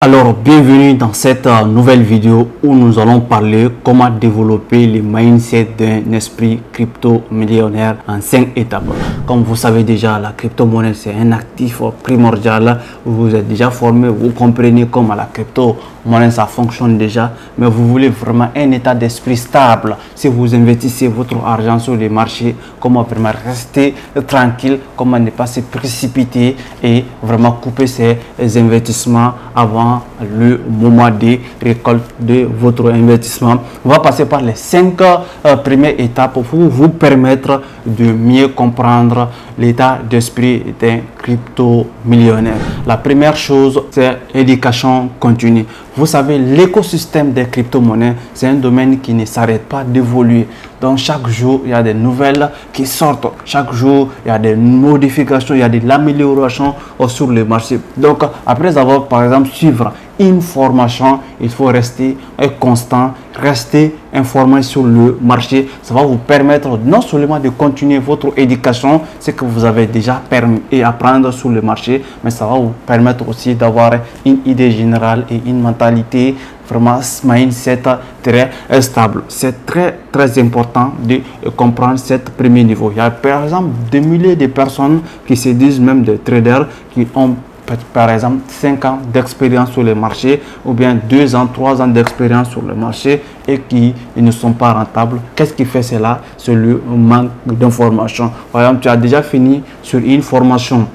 Alors, bienvenue dans cette nouvelle vidéo où nous allons parler comment développer le mindset d'un esprit crypto-millionnaire en 5 étapes. Comme vous savez déjà, la crypto-monnaie, c'est un actif primordial. Vous êtes déjà formé, vous comprenez comment la crypto-monnaie, ça fonctionne déjà. Mais vous voulez vraiment un état d'esprit stable. Si vous investissez votre argent sur les marchés, comment vraiment rester tranquille, comment ne pas se précipiter et vraiment couper ses investissements avant le moment de récolte de votre investissement. On va passer par les 5 premières étapes pour vous permettre de mieux comprendre l'état d'esprit d'un crypto-millionnaire. La première chose, c'est l'éducation continue. Vous savez, l'écosystème des crypto-monnaies, c'est un domaine qui ne s'arrête pas d'évoluer. Donc, chaque jour, il y a des nouvelles qui sortent. Chaque jour, il y a des modifications, il y a de l'amélioration sur le marché. Donc, après avoir, par exemple, suivre une formation, il faut rester constant, rester informé sur le marché. Ça va vous permettre non seulement de continuer votre éducation, ce que vous avez déjà permis et apprendre sur le marché, mais ça va vous permettre aussi d'avoir une idée générale et une mentalité vraiment mindset très stable. C'est très important de comprendre ce premier niveau. Il y a par exemple des milliers de personnes qui se disent même des traders qui ont par exemple 5 ans d'expérience sur le marché ou bien 2 ans, 3 ans d'expérience sur le marché et qui ne sont pas rentables. Qu'est-ce qui fait cela? C'est le manque d'information. Par exemple, tu as déjà fini sur une formation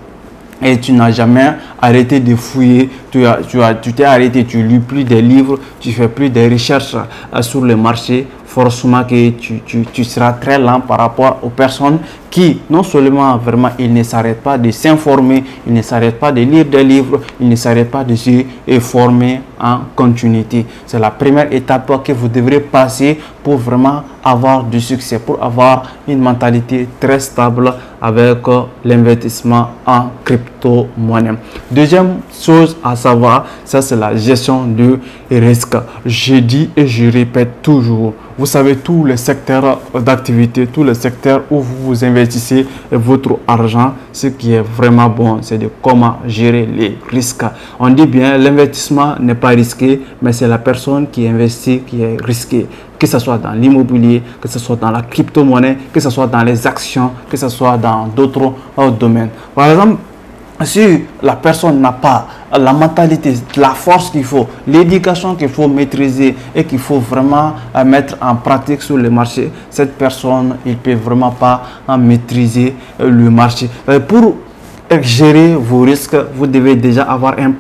et tu n'as jamais arrêté de fouiller, tu t'es arrêté, tu lis plus des livres, tu fais plus des recherches sur le marché, forcément que tu seras très lent par rapport aux personnes qui, non seulement vraiment, ils ne s'arrêtent pas de s'informer, ils ne s'arrêtent pas de lire des livres, ils ne s'arrêtent pas de se former en continuité. C'est la première étape que vous devrez passer pour vraiment avoir du succès, pour avoir une mentalité très stable avec l'investissement en crypto-monnaie. Deuxième chose à savoir, ça c'est la gestion du risque. Je dis et je répète toujours, vous savez, tous les secteurs d'activité, tous les secteurs où vous investissez votre argent, ce qui est vraiment bon, c'est de comment gérer les risques. On dit bien, l'investissement n'est pas risqué, mais c'est la personne qui investit qui est risquée. Que ce soit dans l'immobilier, que ce soit dans la crypto-monnaie, que ce soit dans les actions, que ce soit dans d'autres domaines. Par exemple, si la personne n'a pas la mentalité, la force qu'il faut, l'éducation qu'il faut maîtriser et qu'il faut vraiment mettre en pratique sur le marché, cette personne, il ne peut vraiment pas maîtriser le marché. Pour gérer vos risques, vous devez déjà avoir un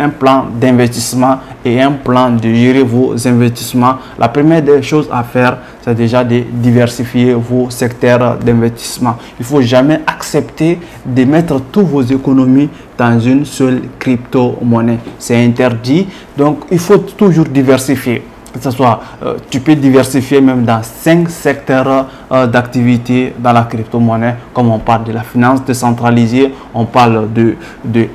plan d'investissement et un plan de gérer vos investissements. La première des choses à faire, c'est déjà de diversifier vos secteurs d'investissement. Il ne faut jamais accepter de mettre toutes vos économies dans une seule crypto-monnaie. C'est interdit, donc il faut toujours diversifier. Que ce soit, tu peux diversifier même dans 5 secteurs d'activité dans la crypto-monnaie, comme on parle de la finance décentralisée, on parle de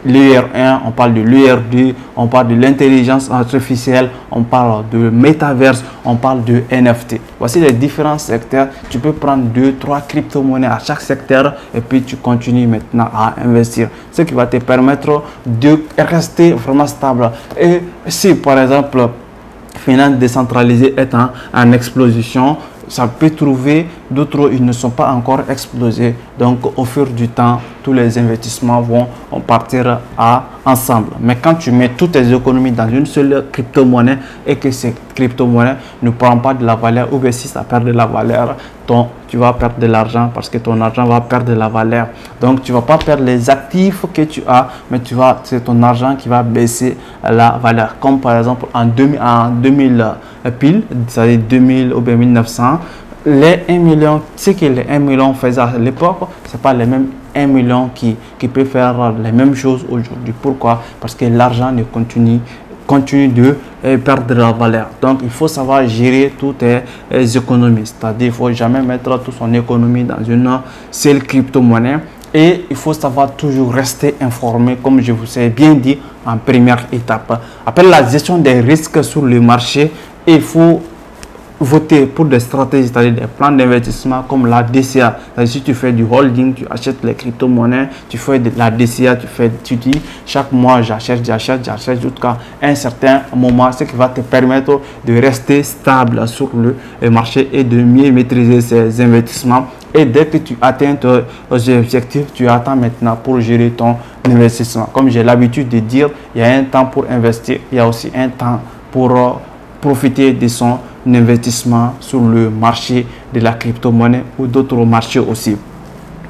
l'ER1, on parle de l'ER2, on parle de l'intelligence artificielle, on parle de métaverse, on parle de NFT. Voici les différents secteurs. Tu peux prendre 2-3 crypto-monnaies à chaque secteur et puis tu continues maintenant à investir. Ce qui va te permettre de rester vraiment stable. Et si par exemple, finance décentralisée est en explosion, ça peut trouver d'autres, ils ne sont pas encore explosés. Donc au fur du temps, tous les investissements vont partir ensemble. Mais quand tu mets toutes tes économies dans une seule crypto-monnaie et que cette crypto-monnaie ne prend pas de la valeur, ou bien si ça perd de la valeur, tu vas perdre de l'argent parce que ton argent va perdre de la valeur. Donc tu ne vas pas perdre les actifs que tu as, mais c'est ton argent qui va baisser la valeur. Comme par exemple en 2000 pile, c'est-à-dire 2000 ou bien 1900, les 1 million, ce que les 1 million faisaient à l'époque, ce n'est pas les mêmes 1 million qui peut faire les mêmes choses aujourd'hui. Pourquoi? Parce que l'argent ne continue de perdre de la valeur. Donc il faut savoir gérer toutes les économies, c'est-à-dire il ne faut jamais mettre toute son économie dans une seule crypto-monnaie et il faut savoir toujours rester informé, comme je vous ai bien dit en première étape. Après la gestion des risques sur le marché, il faut voter pour des stratégies, c'est-à-dire des plans d'investissement comme la DCA. Si tu fais du holding, tu achètes les crypto-monnaies, tu fais de la DCA, tu dis chaque mois j'achète jusqu'à un certain moment, ce qui va te permettre de rester stable sur le marché et de mieux maîtriser ses investissements. Et dès que tu atteins tes objectifs, tu attends maintenant pour gérer ton investissement. Comme j'ai l'habitude de dire, il y a un temps pour investir, il y a aussi un temps pour profiter de son investissement sur le marché de la crypto-monnaie ou d'autres marchés aussi.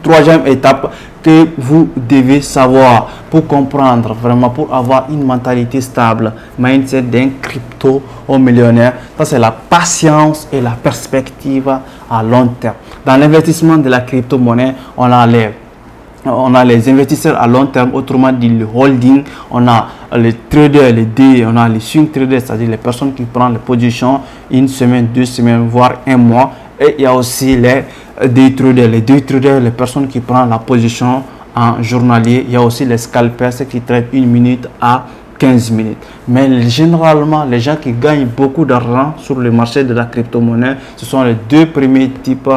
Troisième étape que vous devez savoir pour comprendre vraiment, pour avoir une mentalité stable, mindset d'un crypto au millionnaire, ça c'est la patience et la perspective à long terme. Dans l'investissement de la crypto-monnaie, on a les investisseurs à long terme, autrement dit le holding, on a les traders, les D, on a les swing traders, c'est-à-dire les personnes qui prennent les positions une semaine, 2 semaines, voire un mois. Et il y a aussi les day traders, les personnes qui prennent la position en journalier. Il y a aussi les scalpers, ceux qui traitent 1 minute à 15 minutes. Mais généralement, les gens qui gagnent beaucoup d'argent sur le marché de la crypto-monnaie, ce sont les deux premiers types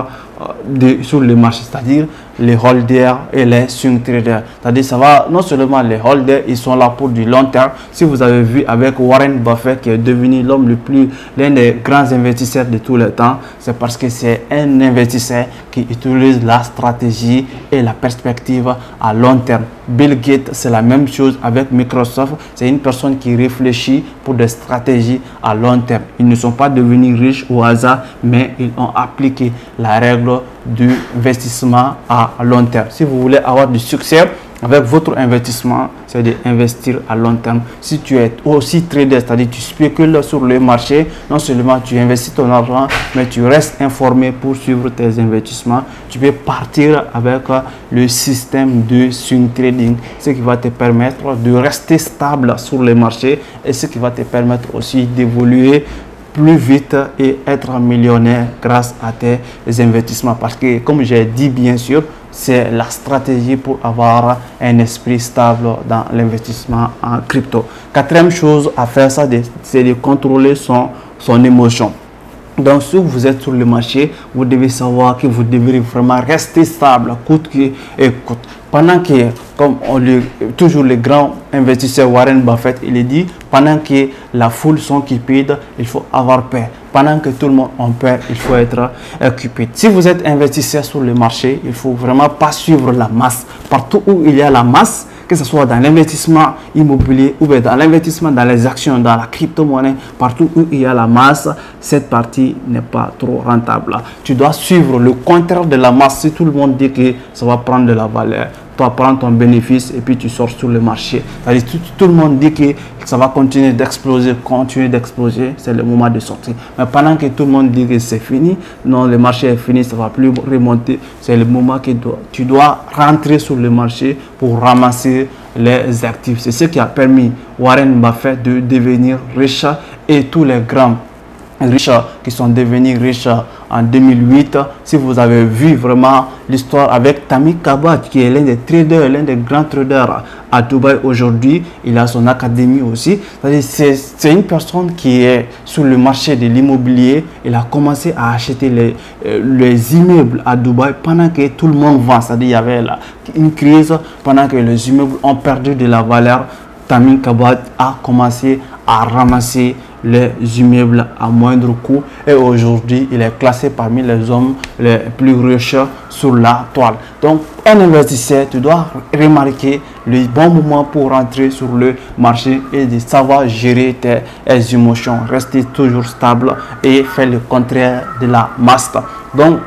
sur le marché, c'est-à-dire les holders et les swing traders. C'est-à-dire, ça va, non seulement les holders, ils sont là pour du long terme. Si vous avez vu avec Warren Buffett, qui est devenu l'un des grands investisseurs de tous les temps, c'est parce que c'est un investisseur qui utilise la stratégie et la perspective à long terme. Bill Gates, c'est la même chose avec Microsoft. C'est une personne qui réfléchit pour des stratégies à long terme. Ils ne sont pas devenus riches au hasard, mais ils ont appliqué la règle du investissement à long terme. Si vous voulez avoir du succès avec votre investissement, c'est d'investir à long terme. Si tu es aussi trader, c'est-à-dire tu spécules sur le marché, non seulement tu investis ton argent, mais tu restes informé pour suivre tes investissements. Tu peux partir avec le système de swing trading, ce qui va te permettre de rester stable sur le marché et ce qui va te permettre aussi d'évoluer plus vite et être millionnaire grâce à tes investissements. Parce que, comme j'ai dit, bien sûr, c'est la stratégie pour avoir un esprit stable dans l'investissement en crypto. Quatrième chose à faire, c'est de contrôler son émotion. Donc, si vous êtes sur le marché, vous devez savoir que vous devez vraiment rester stable, coûte que coûte. Pendant que, comme toujours les grands investisseurs Warren Buffett, il dit, pendant que la foule sont cupides, il faut avoir peur. Pendant que tout le monde a peur, il faut être cupide. Si vous êtes investisseur sur le marché, il ne faut vraiment pas suivre la masse. Partout où il y a la masse, que ce soit dans l'investissement immobilier ou bien dans l'investissement dans les actions, dans la crypto-monnaie, partout où il y a la masse, cette partie n'est pas trop rentable. Tu dois suivre le contraire de la masse. Si tout le monde dit que ça va prendre de la valeur, toi prends ton bénéfice et puis tu sors sur le marché. C'est-à-dire tout le monde dit que ça va continuer d'exploser, c'est le moment de sortir. Mais pendant que tout le monde dit que c'est fini, non, le marché est fini, ça ne va plus remonter, c'est le moment que tu dois rentrer sur le marché pour ramasser les actifs. C'est ce qui a permis Warren Buffett de devenir riche et tous les grands riches qui sont devenus riches en 2008. Si vous avez vu vraiment l'histoire avec Tammy Kabat, qui est l'un des traders, l'un des grands traders à Dubaï aujourd'hui, il a son académie aussi. C'est une personne qui est sur le marché de l'immobilier. Il a commencé à acheter les immeubles à Dubaï pendant que tout le monde vend. C'est-à-dire il y avait une crise pendant que les immeubles ont perdu de la valeur. Tammy Kabat a commencé à ramasser les immeubles à moindre coût et aujourd'hui il est classé parmi les hommes les plus riches sur la toile. Donc un investisseur, tu dois remarquer le bon moment pour rentrer sur le marché et de savoir gérer tes émotions, rester toujours stable et faire le contraire de la masse. Donc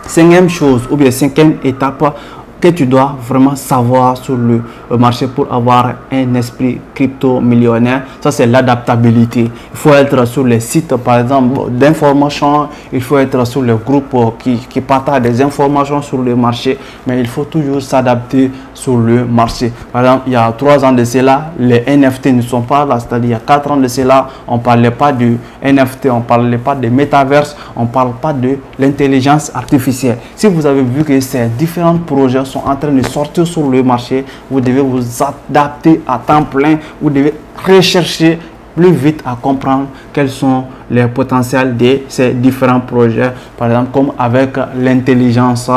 cinquième chose ou bien cinquième étape que tu dois vraiment savoir sur le marché pour avoir un esprit crypto millionnaire, ça c'est l'adaptabilité. Il faut être sur les sites par exemple d'information, il faut être sur les groupes qui partagent des informations sur le marché, mais il faut toujours s'adapter sur le marché. Par exemple, il y a 3 ans de cela, les NFT ne sont pas là, c'est-à-dire il y a 4 ans de cela, on ne parlait pas du NFT, on ne parlait pas de métaverse, on ne parle pas de l'intelligence artificielle. Si vous avez vu que ces différents projets sont en train de sortir sur le marché, vous devez vous adapter à temps plein, vous devez rechercher plus vite à comprendre quels sont les potentiels de ces différents projets. Par exemple, comme avec l'intelligence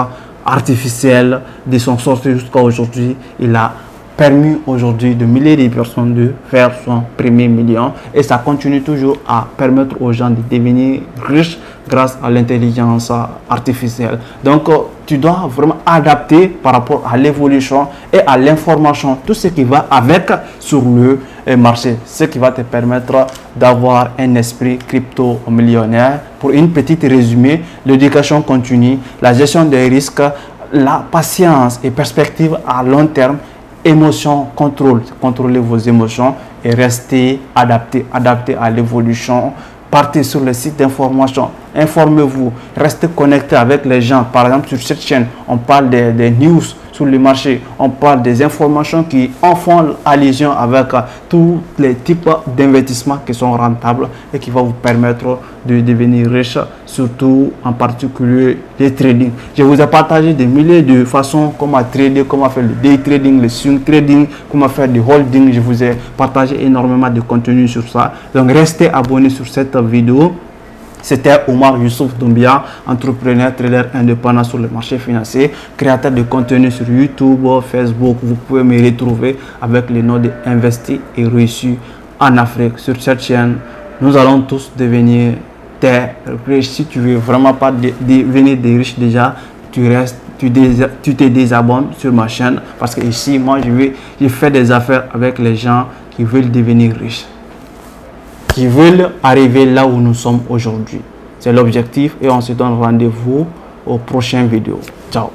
artificielle de son sortie jusqu'à aujourd'hui, il a permis aujourd'hui de milliers de personnes de faire son premier million, et ça continue toujours à permettre aux gens de devenir riches grâce à l'intelligence artificielle. Donc tu dois vraiment adapter par rapport à l'évolution et à l'information, tout ce qui va avec sur le marché, ce qui va te permettre d'avoir un esprit crypto millionnaire. Pour une petite résumé, l'éducation continue, la gestion des risques, la patience et perspective à long terme, émotion, contrôlez vos émotions et restez adapté à l'évolution. Partez sur le site d'information, informez-vous, restez connecté avec les gens. Par exemple, sur cette chaîne, on parle des news sur le marché, on parle des informations qui en font allusion avec tous les types d'investissements qui sont rentables et qui vont vous permettre de devenir riche, surtout en particulier les trading. Je vous ai partagé des milliers de façons comment trader, comment faire le day trading, le swing trading, comment faire du holding. Je vous ai partagé énormément de contenu sur ça. Donc restez abonnés sur cette vidéo. C'était Omar Youssouf Doumbia, entrepreneur, trader indépendant sur le marché financier, créateur de contenu sur YouTube, Facebook. Vous pouvez me retrouver avec le nom de Investi et Réussi en Afrique. Sur cette chaîne, nous allons tous devenir des riches. Si tu veux vraiment pas devenir des riches déjà, tu te désabonnes sur ma chaîne, parce que ici, moi, je fais des affaires avec les gens qui veulent devenir riches, qui veulent arriver là où nous sommes aujourd'hui. C'est l'objectif, et on se donne rendez-vous aux prochaines vidéos. Ciao.